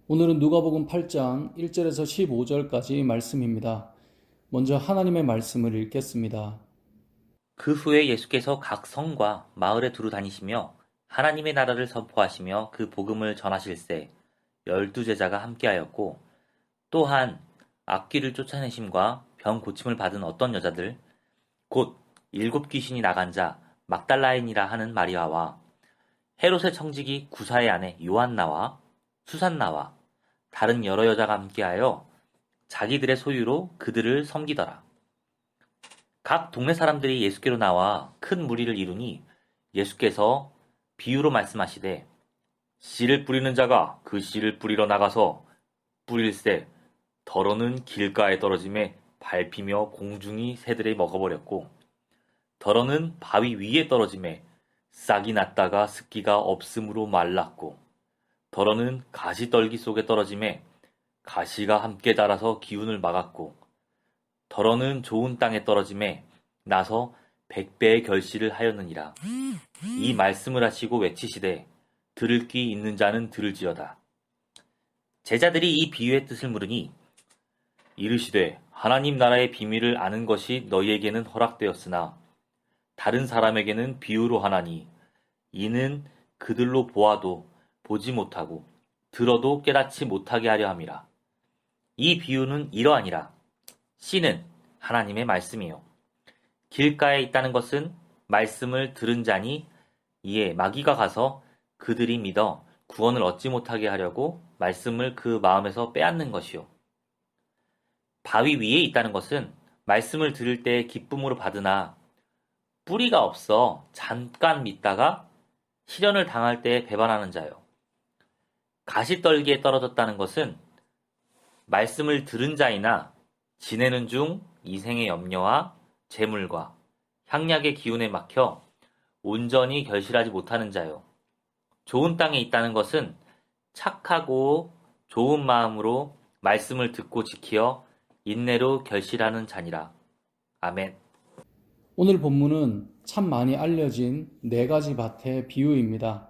오늘은 누가복음 8장 1절에서 15절까지 말씀입니다. 먼저 하나님의 말씀을 읽겠습니다. 그 후에 예수께서 각 성과 마을에 두루 다니시며 하나님의 나라를 선포하시며 그 복음을 전하실세 12제자가 함께하였고 또한 악귀를 쫓아내심과 병 고침을 받은 어떤 여자들 곧 7귀신이 나간 자 막달라인이라 하는 마리아와 헤롯의 청지기 구사의 아내 요한나와 수산나와 다른 여러 여자가 함께하여 자기들의 소유로 그들을 섬기더라. 각 동네 사람들이 예수께로 나와 큰 무리를 이루니 예수께서 비유로 말씀하시되 씨를 뿌리는 자가 그 씨를 뿌리러 나가서 뿌릴새 더러는 길가에 떨어짐에 밟히며 공중이 새들이 먹어버렸고 더러는 바위 위에 떨어짐에 싹이 났다가 습기가 없음으로 말랐고 더러는 가시떨기 속에 떨어짐에 가시가 함께 자라서 기운을 막았고 더러는 좋은 땅에 떨어짐에 나서 100배의 결실을 하였느니라. 이 말씀을 하시고 외치시되 들을 귀 있는 자는 들을지어다. 제자들이 이 비유의 뜻을 물으니 이르시되 하나님 나라의 비밀을 아는 것이 너희에게는 허락되었으나 다른 사람에게는 비유로 하나니 이는 그들로 보아도 보지 못하고 들어도 깨닫지 못하게 하려 함이라. 이 비유는 이러하니라. 씨는 하나님의 말씀이요. 길가에 있다는 것은 말씀을 들은 자니 이에 마귀가 가서 그들이 믿어 구원을 얻지 못하게 하려고 말씀을 그 마음에서 빼앗는 것이요. 바위 위에 있다는 것은 말씀을 들을 때 기쁨으로 받으나 뿌리가 없어 잠깐 믿다가 시련을 당할 때 배반하는 자요. 가시떨기에 떨어졌다는 것은 말씀을 들은 자이나 지내는 중 이생의 염려와 재물과 향락의 기운에 막혀 온전히 결실하지 못하는 자요. 좋은 땅에 있다는 것은 착하고 좋은 마음으로 말씀을 듣고 지키어 인내로 결실하는 자니라. 아멘. 오늘 본문은 참 많이 알려진 4가지 밭의 비유입니다.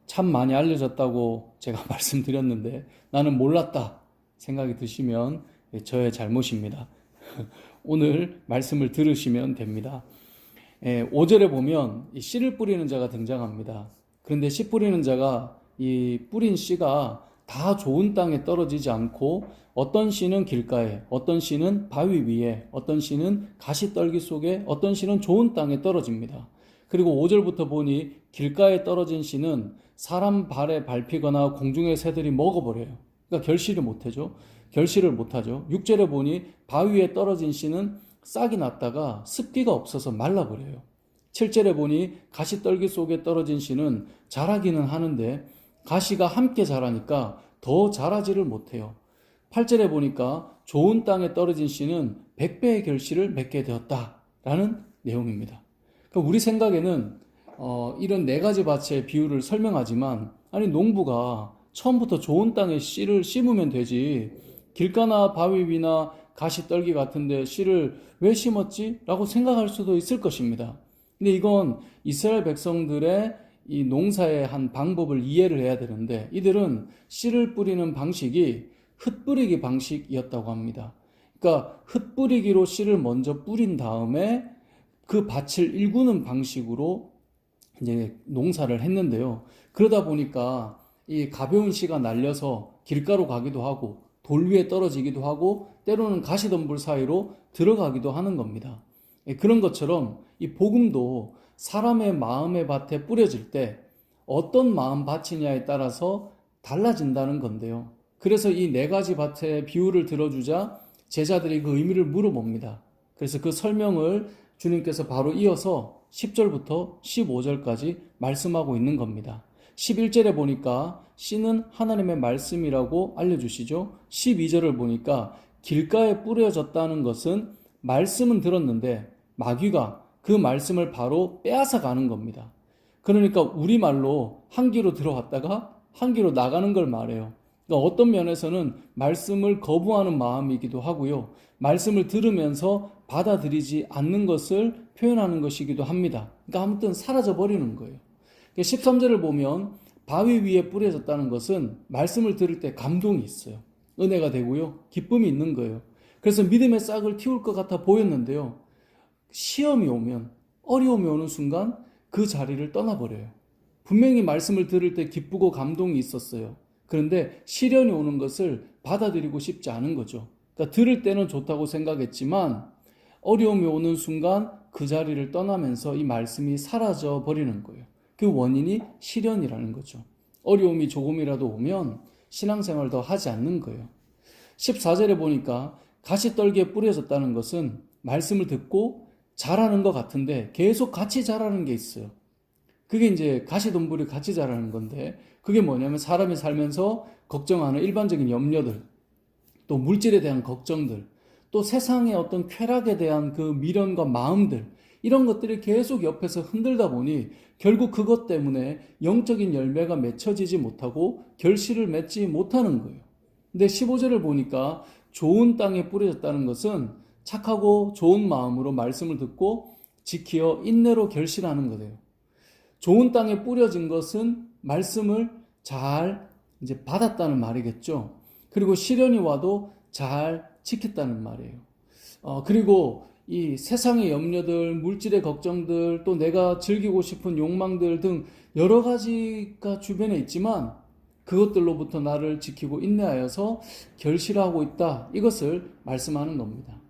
참 많이 알려졌다고 제가 말씀드렸는데 나는 몰랐다 생각이 드시면 저의 잘못입니다. 오늘 말씀을 들으시면 됩니다. 5절에 보면 이 씨를 뿌리는 자가 등장합니다. 그런데 씨 뿌리는 자가 이 뿌린 씨가 다 좋은 땅에 떨어지지 않고 어떤 씨는 길가에, 어떤 씨는 바위 위에, 어떤 씨는 가시떨기 속에, 어떤 씨는 좋은 땅에 떨어집니다. 그리고 5절부터 보니 길가에 떨어진 씨는 사람 발에 밟히거나 공중의 새들이 먹어버려요. 그러니까 결실을 못하죠. 6절에 보니 바위에 떨어진 씨는 싹이 났다가 습기가 없어서 말라버려요. 7절에 보니 가시떨기 속에 떨어진 씨는 자라기는 하는데 가시가 함께 자라니까 더 자라지를 못해요. 8절에 보니까 좋은 땅에 떨어진 씨는 100배의 결실을 맺게 되었다라는 내용입니다. 그러니까 우리 생각에는 이런 4가지 밭의 비유를 설명하지만 아니 농부가 처음부터 좋은 땅에 씨를 심으면 되지 길가나 바위 위나 가시떨기 같은데 씨를 왜 심었지? 라고 생각할 수도 있을 것입니다. 근데 이건 이스라엘 백성들의 이 농사의 한 방법을 이해를 해야 되는데 이들은 씨를 뿌리는 방식이 흩뿌리기 방식이었다고 합니다. 그러니까 흩뿌리기로 씨를 먼저 뿌린 다음에 그 밭을 일구는 방식으로 이제 농사를 했는데요. 그러다 보니까 이 가벼운 씨가 날려서 길가로 가기도 하고 돌 위에 떨어지기도 하고 때로는 가시덤불 사이로 들어가기도 하는 겁니다. 그런 것처럼 이 복음도 사람의 마음의 밭에 뿌려질 때 어떤 마음 밭이냐에 따라서 달라진다는 건데요. 그래서 이 4가지 밭의 비유를 들어주자 제자들이 그 의미를 물어봅니다. 그래서 그 설명을 주님께서 바로 이어서 10절부터 15절까지 말씀하고 있는 겁니다. 11절에 보니까 씨는 하나님의 말씀이라고 알려주시죠. 12절을 보니까 길가에 뿌려졌다는 것은 말씀은 들었는데 마귀가 그 말씀을 바로 빼앗아 가는 겁니다. 그러니까 우리말로 한 귀로 들어왔다가 한 귀로 나가는 걸 말해요. 그러니까 어떤 면에서는 말씀을 거부하는 마음이기도 하고요. 말씀을 들으면서 받아들이지 않는 것을 표현하는 것이기도 합니다. 그러니까 아무튼 사라져 버리는 거예요. 13절을 보면 바위 위에 뿌려졌다는 것은 말씀을 들을 때 감동이 있어요. 은혜가 되고요. 기쁨이 있는 거예요. 그래서 믿음의 싹을 틔울 것 같아 보였는데요. 시험이 오면, 어려움이 오는 순간 그 자리를 떠나버려요. 분명히 말씀을 들을 때 기쁘고 감동이 있었어요. 그런데 시련이 오는 것을 받아들이고 싶지 않은 거죠. 그러니까 들을 때는 좋다고 생각했지만 어려움이 오는 순간 그 자리를 떠나면서 이 말씀이 사라져 버리는 거예요. 그 원인이 시련이라는 거죠. 어려움이 조금이라도 오면 신앙생활 더 하지 않는 거예요. 14절에 보니까 가시떨기에 뿌려졌다는 것은 말씀을 듣고 자라는 것 같은데 계속 같이 자라는 게 있어요. 그게 이제 가시덤불이 같이 자라는 건데 그게 뭐냐면 사람이 살면서 걱정하는 일반적인 염려들, 또 물질에 대한 걱정들, 또 세상의 어떤 쾌락에 대한 그 미련과 마음들, 이런 것들이 계속 옆에서 흔들다 보니 결국 그것 때문에 영적인 열매가 맺혀지지 못하고 결실을 맺지 못하는 거예요. 근데 15절을 보니까 좋은 땅에 뿌려졌다는 것은 착하고 좋은 마음으로 말씀을 듣고 지키어 인내로 결실하는 거예요. 좋은 땅에 뿌려진 것은 말씀을 잘 이제 받았다는 말이겠죠. 그리고 시련이 와도 잘 지켰다는 말이에요. 그리고 이 세상의 염려들, 물질의 걱정들, 또 내가 즐기고 싶은 욕망들 등 여러 가지가 주변에 있지만 그것들로부터 나를 지키고 인내하여서 결실하고 있다. 이것을 말씀하는 겁니다.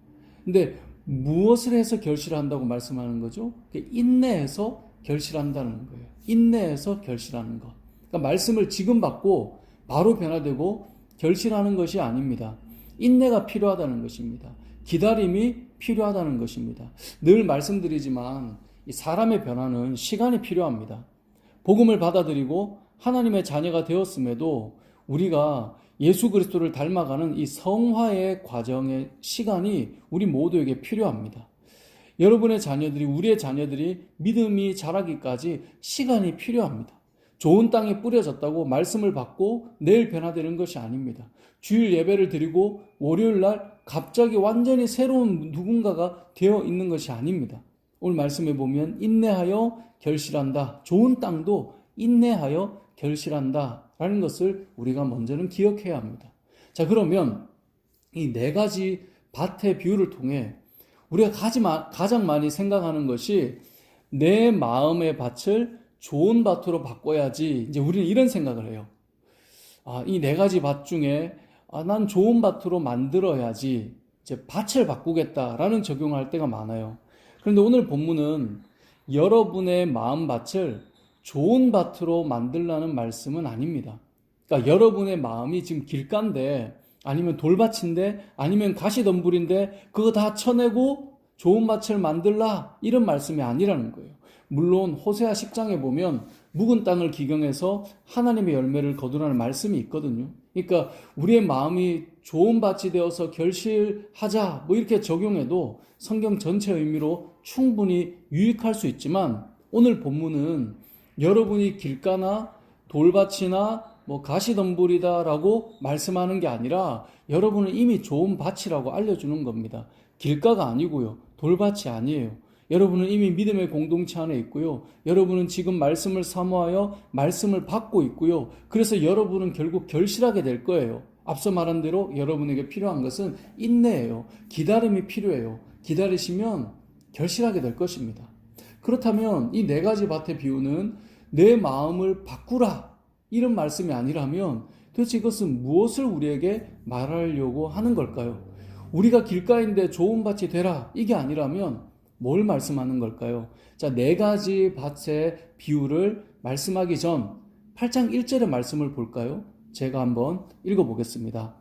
근데 무엇을 해서 결실한다고 말씀하는 거죠? 인내해서 결실한다는 거예요. 인내해서 결실하는 것. 그러니까 말씀을 지금 받고 바로 변화되고 결실하는 것이 아닙니다. 인내가 필요하다는 것입니다. 기다림이 필요하다는 것입니다. 늘 말씀드리지만 사람의 변화는 시간이 필요합니다. 복음을 받아들이고 하나님의 자녀가 되었음에도 우리가 예수 그리스도를 닮아가는 이 성화의 과정의 시간이 우리 모두에게 필요합니다. 여러분의 자녀들이, 우리의 자녀들이 믿음이 자라기까지 시간이 필요합니다. 좋은 땅에 뿌려졌다고 말씀을 받고 내일 변화되는 것이 아닙니다. 주일 예배를 드리고 월요일 날 갑자기 완전히 새로운 누군가가 되어 있는 것이 아닙니다. 오늘 말씀에 보면 인내하여 결실한다. 좋은 땅도 인내하여 결실한다 라는 것을 우리가 먼저는 기억해야 합니다. 자, 그러면 이 네 가지 밭의 비유를 통해 우리가 가장 많이 생각하는 것이 내 마음의 밭을 좋은 밭으로 바꿔야지. 이제 우리는 이런 생각을 해요. 이 네 가지 밭 중에 난 좋은 밭으로 만들어야지 이제 밭을 바꾸겠다라는 적용을 할 때가 많아요. 그런데 오늘 본문은 여러분의 마음 밭을 좋은 밭으로 만들라는 말씀은 아닙니다. 그러니까 여러분의 마음이 지금 길가인데 아니면 돌밭인데 아니면 가시덤불인데 그거 다 쳐내고 좋은 밭을 만들라 이런 말씀이 아니라는 거예요. 물론 호세아 10장에 보면 묵은 땅을 기경해서 하나님의 열매를 거두라는 말씀이 있거든요. 그러니까 우리의 마음이 좋은 밭이 되어서 결실하자 뭐 이렇게 적용해도 성경 전체 의미로 충분히 유익할 수 있지만 오늘 본문은 여러분이 길가나 돌밭이나 뭐 가시덤불이다라고 말씀하는 게 아니라 여러분은 이미 좋은 밭이라고 알려주는 겁니다. 길가가 아니고요. 돌밭이 아니에요. 여러분은 이미 믿음의 공동체 안에 있고요. 여러분은 지금 말씀을 사모하여 말씀을 받고 있고요. 그래서 여러분은 결국 결실하게 될 거예요. 앞서 말한 대로 여러분에게 필요한 것은 인내예요. 기다림이 필요해요. 기다리시면 결실하게 될 것입니다. 그렇다면 이 네 가지 밭의 비유는 내 마음을 바꾸라 이런 말씀이 아니라면 도대체 이것은 무엇을 우리에게 말하려고 하는 걸까요? 우리가 길가인데 좋은 밭이 되라 이게 아니라면 뭘 말씀하는 걸까요? 자, 네 가지 밭의 비유를 말씀하기 전 8장 1절의 말씀을 볼까요? 제가 한번 읽어보겠습니다.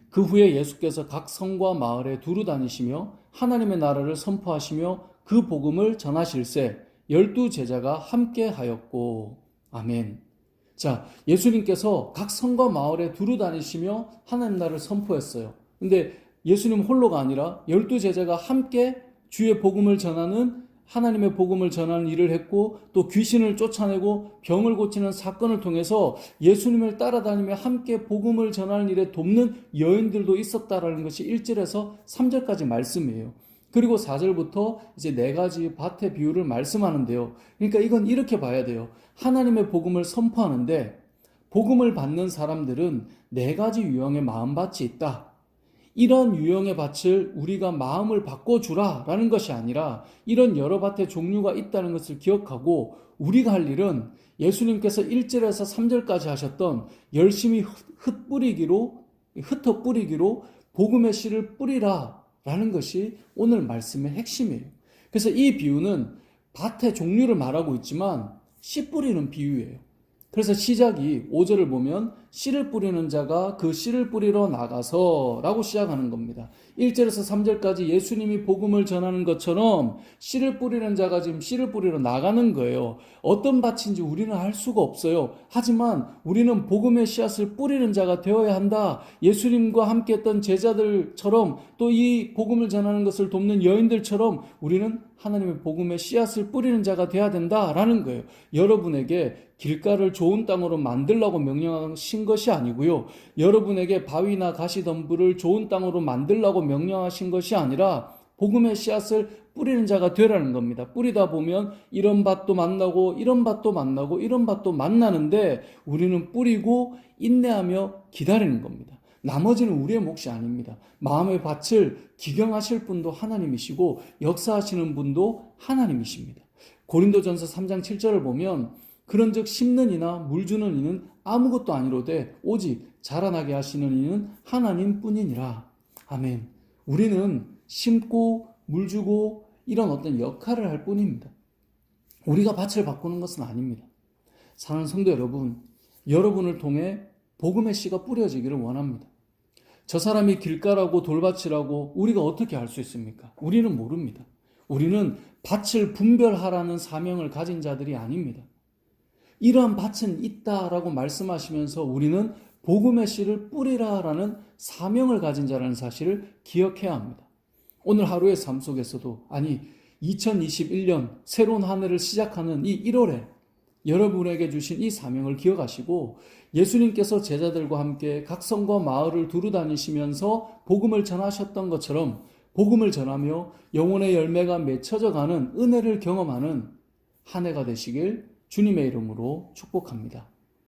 그 후에 예수께서 각 성과 마을에 두루 다니시며 하나님의 나라를 선포하시며 그 복음을 전하실세 12 제자가 함께 하였고 아멘. 자, 예수님께서 각 성과 마을에 두루 다니시며 하나님 나라를 선포했어요. 근데 예수님 홀로가 아니라 12 제자가 함께 주의 복음을 전하는 하나님의 복음을 전하는 일을 했고 또 귀신을 쫓아내고 병을 고치는 사건을 통해서 예수님을 따라다니며 함께 복음을 전하는 일에 돕는 여인들도 있었다라는 것이 1절에서 3절까지 말씀이에요. 그리고 4절부터 이제 네 가지 밭의 비유를 말씀하는데요. 그러니까 이건 이렇게 봐야 돼요. 하나님의 복음을 선포하는데 복음을 받는 사람들은 네 가지 유형의 마음밭이 있다. 이런 유형의 밭을 우리가 마음을 바꿔주라 라는 것이 아니라 이런 여러 밭의 종류가 있다는 것을 기억하고 우리가 할 일은 예수님께서 1절에서 3절까지 하셨던 열심히 흩어 뿌리기로 복음의 씨를 뿌리라 라는 것이 오늘 말씀의 핵심이에요. 그래서 이 비유는 밭의 종류를 말하고 있지만 씨 뿌리는 비유예요. 그래서 시작이 5절을 보면 씨를 뿌리는 자가 그 씨를 뿌리러 나가서 라고 시작하는 겁니다. 1절에서 3절까지 예수님이 복음을 전하는 것처럼 씨를 뿌리는 자가 지금 씨를 뿌리러 나가는 거예요. 어떤 밭인지 우리는 알 수가 없어요. 하지만 우리는 복음의 씨앗을 뿌리는 자가 되어야 한다. 예수님과 함께 했던 제자들처럼 또 이 복음을 전하는 것을 돕는 여인들처럼 우리는 하나님의 복음의 씨앗을 뿌리는 자가 되어야 된다라는 거예요. 여러분에게 길가를 좋은 땅으로 만들라고 명령하신 것이 아니고요. 여러분에게 바위나 가시덤불을 좋은 땅으로 만들라고 명령하신 것이 아니라 복음의 씨앗을 뿌리는 자가 되라는 겁니다. 뿌리다 보면 이런 밭도 만나고 이런 밭도 만나고 이런 밭도 만나는데 우리는 뿌리고 인내하며 기다리는 겁니다. 나머지는 우리의 몫이 아닙니다. 마음의 밭을 기경하실 분도 하나님이시고 역사하시는 분도 하나님이십니다. 고린도전서 3장 7절을 보면 그런즉 심는 이나 물 주는 이는 아무것도 아니로되 오직 자라나게 하시는 이는 하나님뿐이니라. 아멘. 우리는 심고 물 주고 이런 어떤 역할을 할 뿐입니다. 우리가 밭을 바꾸는 것은 아닙니다. 사랑하는 성도 여러분, 여러분을 통해 복음의 씨가 뿌려지기를 원합니다. 저 사람이 길가라고 돌밭이라고 우리가 어떻게 알 수 있습니까? 우리는 모릅니다. 우리는 밭을 분별하라는 사명을 가진 자들이 아닙니다. 이러한 밭은 있다라고 말씀하시면서 우리는 복음의 씨를 뿌리라라는 사명을 가진 자라는 사실을 기억해야 합니다. 오늘 하루의 삶 속에서도 2021년 새로운 한 해를 시작하는 이 1월에 여러분에게 주신 이 사명을 기억하시고 예수님께서 제자들과 함께 각 성과 마을을 두루 다니시면서 복음을 전하셨던 것처럼 복음을 전하며 영혼의 열매가 맺혀져가는 은혜를 경험하는 한 해가 되시길 주님의 이름으로 축복합니다.